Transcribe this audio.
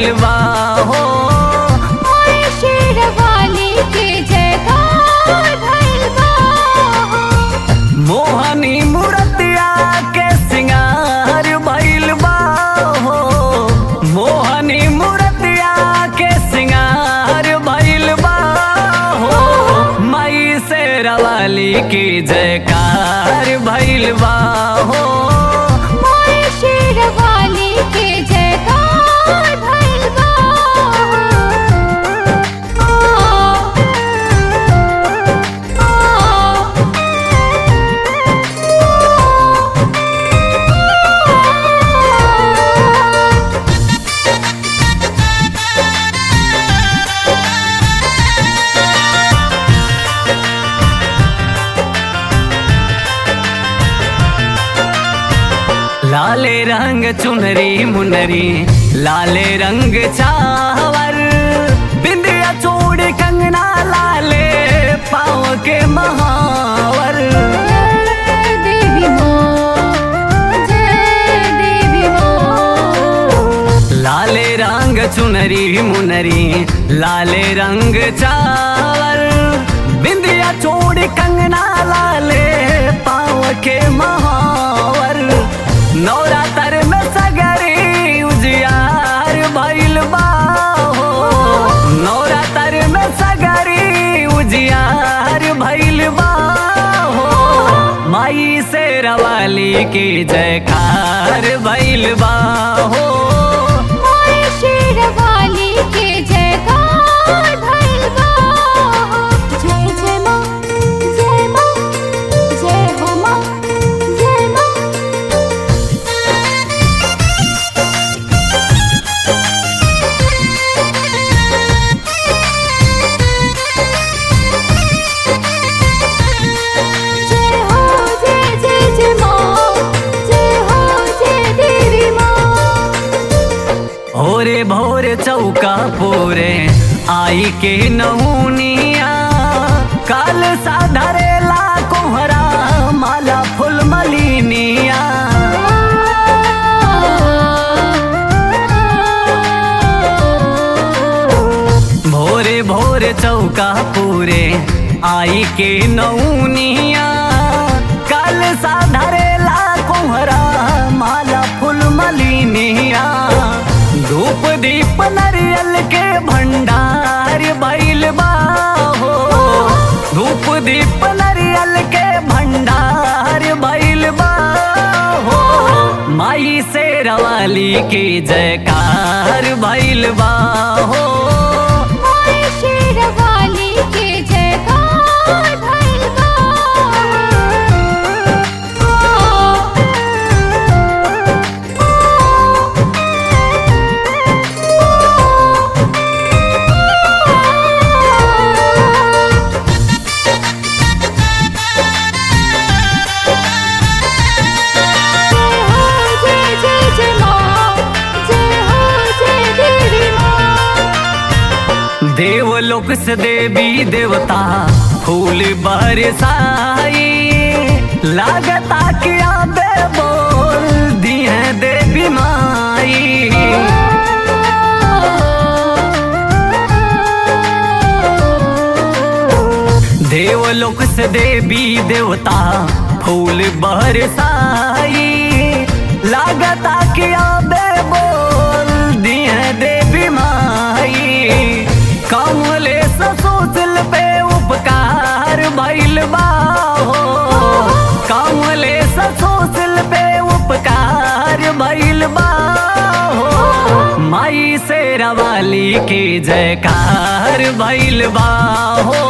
भइल बा हो। शेर वाली के जयकार भइल बा हो। मोहनी मूर्तिया के सिंगार भइल बा हो। मोहनी मूर्तिया के सिंगार भइल बा हो। माई शेर वाली की जयकार भइल बा हो। शेर वाली के जयकार भइल बा लाले रंग चुनरी मुनरी लाले रंग चावर। बिंदिया चूड़ी कंगना लाले पाँव के महावर। जय देवी माँ, जय देवी माँ। लाले रंग चुनरी मुनरी लाले रंग चावर। बिंदिया चूड़ी कंगना लाले पाँव के महावर। नवरात्र में सगरी उजियार भइल बा हो। नवरात्र में सगरी उजियार भइल बा हो। माई शेर वाली की जयकार भइल बा हो। शेर वाली के जयकार भइल बा हो। जय जय माँ, जय माँ, जय हो माँ, जय माँ। जय हो जय जय जय माँ, जय हो जय देवी माँ। भोरे भोरे चौका पूरे आई के नौनिया। काल साधरेला कोहरा माला फूल मलिनिया। भोरे भोरे चौका पूरे आई के नौनिया। काल साधरेला कोहरा माला फूल मलिनिया। धूप दीप नरियल के भंडार भइल बा हो। धूप दीप नरियल के भंडार भइल बा हो। माई शेर वाली की जयकार भइल बा हो। शेर वाली के जयकार भइल बा जय जय जय माँ, जय हो जय देवी माँ। देवलोक से देवी देवता फूल बरसाई। लागता कि आबे बोल दिए देवी माई। देवलोक से देवी देवता फूल बरसाई। लागता कि आबे बोल दिए देवी माई। कमले ससुसिल पे उपकार भइल बा हो। कमले ससुसिल पे उपकार भइल बा हो। माई शेर वाली की जयकार भइल बा हो।